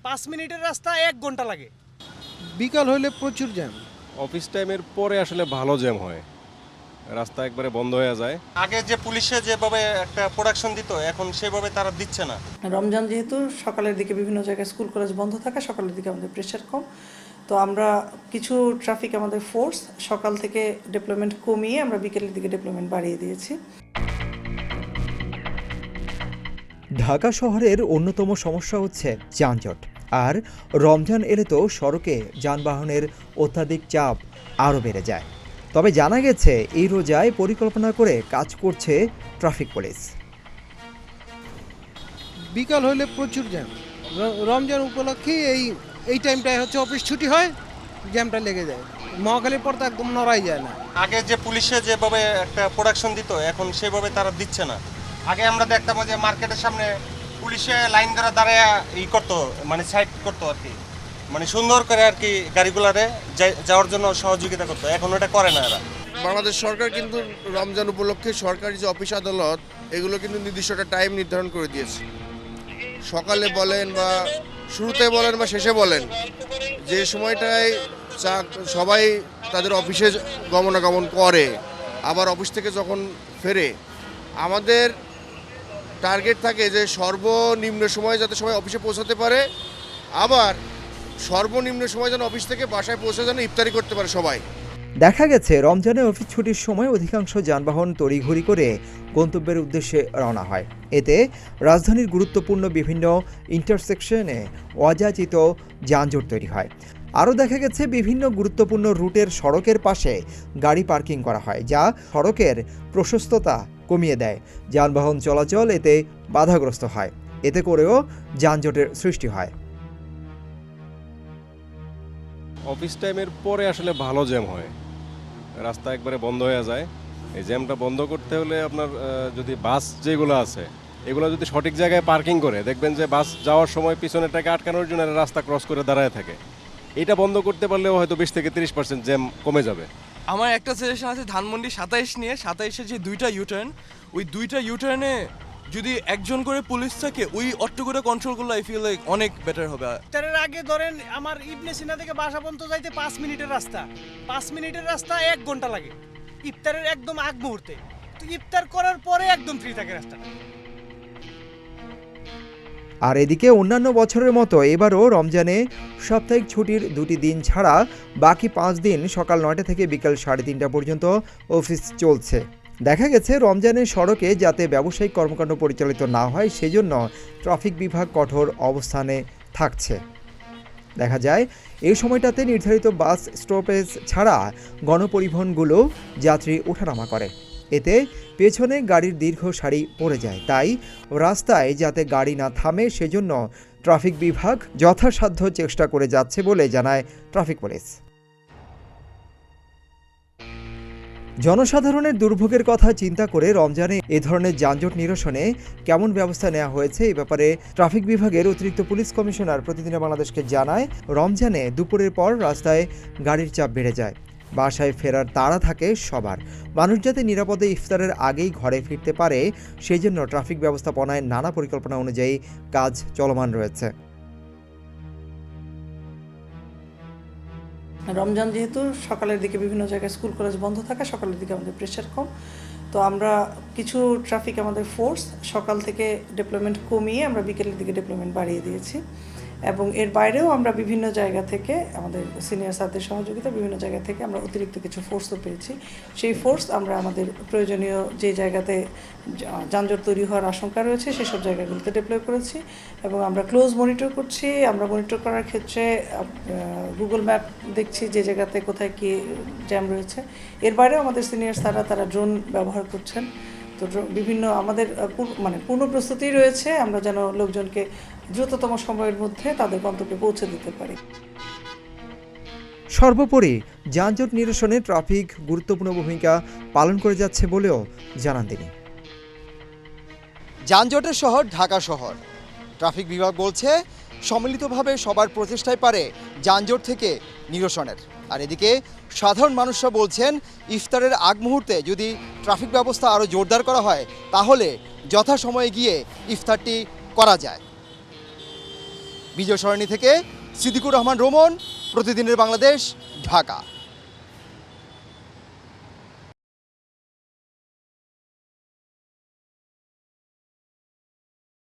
5 মিনিটের রাস্তা 1 ঘন্টা লাগে। বিকাল হলে প্রচুর জ্যাম। অফিস টাইমের পরে আসলে ভালো জ্যাম হয়, রাস্তা একবারে বন্ধ হয়ে যায়। আগে যে পুলিশে যেভাবে একটা প্রোডাকশন দিত এখন সেভাবে তারা দিচ্ছে না। রমজান যেহেতু সকালের দিকে বিভিন্ন জায়গায় স্কুল কলেজ বন্ধ থাকে, সকালের দিকে আমাদের প্রেশার কম, তো আমরা কিছু ট্রাফিক আমাদের ফোর্স সকাল থেকে ডেপ্লয়মেন্ট কমিয়ে আমরা বিকেলের দিকে ডেপ্লয়মেন্ট বাড়িয়ে দিয়েছি। ঢাকা শহরের অন্যতম সমস্যা হচ্ছে যানজট, আর রমজান এলে তো সড়কে যানবাহনের অত্যাধিক চাপ আরও বেড়ে যায়। তবে জানা গেছে এই রোজায় পরিকল্পনা করে কাজ করছে ট্রাফিক পুলিশ। বিকাল হলে প্রচুর জ্যাম। রমজান উপলক্ষে এই টাইমটায় হচ্ছে অফিস ছুটি হয়, জ্যামটা লেগে যায়। মহাখালীর পর তো একদম নড়াই যায় না। আগে যে পুলিশে যেভাবে একটা প্রোডাকশন দিত এখন সেভাবে তারা দিচ্ছে না। আগে আমরা দেখতাম যে মার্কেটের সামনে পুলিশে লাইন ধরে দাঁড়ায় করতো, মানে সাইড করতো আর কি, মানে সুন্দর করে আর কি গাড়িগুলারে যাওয়ার জন্য সহযোগিতা করতো। এখন ওটা করে না এরা। বাংলাদেশ সরকার কিন্তু রমজান উপলক্ষে সরকারি যে অফিস আদালত এগুলো কিন্তু নির্দিষ্ট একটা টাইম নির্ধারণ করে দিয়েছে। সকালে বলেন বা শুরুতে বলেন বা শেষে বলেন, যে সময়টায় সবাই তাদের অফিসে গমনাগমন করে, আবার অফিস থেকে যখন ফেরে, আমাদের টার্গেট থাকে যে সর্বনিম্ন সময় যাতে সবাই অফিসে পৌঁছাতে পারে, আবার সর্বনিম্ন সময় যেন অফিস থেকে বাসায় পৌঁছে যেন ইফতারি করতে পারে সবাই। দেখা গেছে রমজানে অফিস ছুটির সময় অধিকাংশ যানবাহন তড়িঘড়ি করে গন্তব্যের উদ্দেশ্যে রওনা হয়। এতে রাজধানীর গুরুত্বপূর্ণ বিভিন্ন ইন্টারসেকশনে অযাচিত যানজট তৈরি হয়। আরও দেখা গেছে বিভিন্ন গুরুত্বপূর্ণ রুটের সড়কের পাশে গাড়ি পার্কিং করা হয়, যা সড়কের প্রশস্ততা কমিয়ে দেয়। যানবাহন চলাচল এতে বাধাগ্রস্ত হয়, এতে করেও যানজটের সৃষ্টি হয়। অফিস টাইমের পরে আসলে ভালো জ্যাম হয়, রাস্তা একবারে বন্ধ হয়ে যায়। এই জ্যামটা বন্ধ করতে হলে আপনার যদি বাস যেগুলো আছে এগুলো যদি সঠিক জায়গায় পার্কিং করে, দেখবেন যে বাস যাওয়ার সময় পিছনেরটাকে আটকানোর জন্য রাস্তা ক্রস করে দাঁড়ায় থাকে। এটা বন্ধ করতে পারলেও হয়তো 20 থেকে 30% জ্যাম কমে যাবে। আমার একটা সাজেশন আছে ধানমন্ডি 27 নিয়ে। 27-এ যে দুইটা ইউটার্ন, ওই দুইটা ইউটার্নে যদি একজন করে পুলিশ থাকে, ওই অটো করে কন্ট্রোল করলে আই ফিল লাইক অনেক বেটার হবে। ইফতারের আগে ধরেন আমার ইবনে সিনা থেকে বাসা পর্যন্ত যাইতে 5 মিনিটের রাস্তা, 5 মিনিটের রাস্তা 1 ঘন্টা লাগে ইফতারের একদম আগ মুহূর্তে। তো ইফতার করার পরে একদম ফ্রি থাকে রাস্তাটা। আর এদিকে অন্যান্য বছরের মতো এবারও রমজানে সাপ্তাহিক ছুটির 2টি দিন ছাড়া বাকি 5 দিন সকাল 9টা থেকে বিকাল 3:30 পর্যন্ত অফিস চলছে। দেখা গেছে রমজানের সড়কে যাতে ব্যবসায়িক কর্মকাণ্ড পরিচালিত না হয় সেজন্য ট্রাফিক বিভাগ কঠোর অবস্থানে থাকছে। দেখা যায় এই সময়টাতে নির্ধারিত বাস স্টপেজ ছাড়া গণপরিবহনগুলো যাত্রী ওঠানামা করে। এতে পেছনে গাড়ির দীর্ঘ সারি পড়ে যায়। তাই রাস্তায় যাতে গাড়ি না থামে সেজন্য ট্রাফিক বিভাগ যথাসাধ্য চেষ্টা করে যাচ্ছে বলে জানায় ট্রাফিক পুলিশ। জনসাধারণের দুর্ভোগের কথা চিন্তা করে রমজানে এ ধরনের যানজট নিরসনে কেমন ব্যবস্থা নেওয়া হয়েছে এ ব্যাপারে ট্রাফিক বিভাগের অতিরিক্ত পুলিশ কমিশনার প্রতিদিন বাংলাদেশকে জানায়, রমজানে দুপুরের পর রাস্তায় গাড়ির চাপ বেড়ে যায়। বাসায় ফেরার তাড়া থাকে সবার। মানুষ যাতে নিরাপদে ইফতারের আগেই ঘরে ফিরতে পারে সেই জন্য ট্রাফিক ব্যবস্থাপনায় নানা পরিকল্পনা অনুযায়ী কাজ চলমান রয়েছে। রমজান যেহেতু সকালের দিকে বিভিন্ন জায়গায় স্কুল কলেজ বন্ধ থাকে, সকালের দিকে আমাদের প্রেশার কম, তো আমরা কিছু ট্রাফিক আমাদের ফোর্স সকাল থেকে ডেপ্লয়মেন্ট কমিয়ে আমরা বিকেলের দিকে ডেপ্লয়মেন্ট বাড়িয়ে দিয়েছি। এবং এর বাইরেও আমরা বিভিন্ন জায়গা থেকে আমাদের সিনিয়র স্যারদের সহযোগিতা বিভিন্ন জায়গা থেকে আমরা অতিরিক্ত কিছু ফোর্সও পেয়েছি। সেই ফোর্স আমরা আমাদের প্রয়োজনীয় যে জায়গাতে যানজট তৈরি হওয়ার আশঙ্কা রয়েছে সেসব জায়গাগুলোতে ডিপ্লয় করেছি এবং আমরা ক্লোজ মনিটর করছি। আমরা মনিটর করার ক্ষেত্রে গুগল ম্যাপ দেখছি যে জায়গাতে কোথায় কী জ্যাম রয়েছে। এর বাইরেও আমাদের সিনিয়র স্যাররা তারা ড্রোন ব্যবহার করছেন। তো বিভিন্ন আমাদের পূর্ণ প্রস্তুতি রয়েছে আমরা যেন লোকজনকে দ্রুততম সময়ের মধ্যে তাদের গন্তব্যে পৌঁছে দিতে পারি। সর্বোপরি যানজট নিরসনে ট্রাফিক গুরুত্বপূর্ণ ভূমিকা পালন করে যাচ্ছে বলেও জানান তিনি। যানজটের শহর ঢাকা শহর, ট্রাফিক বিভাগ বলছে সম্মিলিতভাবে সবার প্রচেষ্টায় পারে যানজট থেকে নিরসনের। আর এদিকে সাধারণ মানুষরা বলছেন ইফতারের আগ মুহূর্তে যদি ট্রাফিক ব্যবস্থা আরও জোরদার করা হয় তাহলে যথাসময়ে গিয়ে ইফতারটি করা যায়। বিজয় সরণি থেকে সিদ্দিকুর রহমান রোমন, প্রতিদিনের বাংলাদেশ, ঢাকা।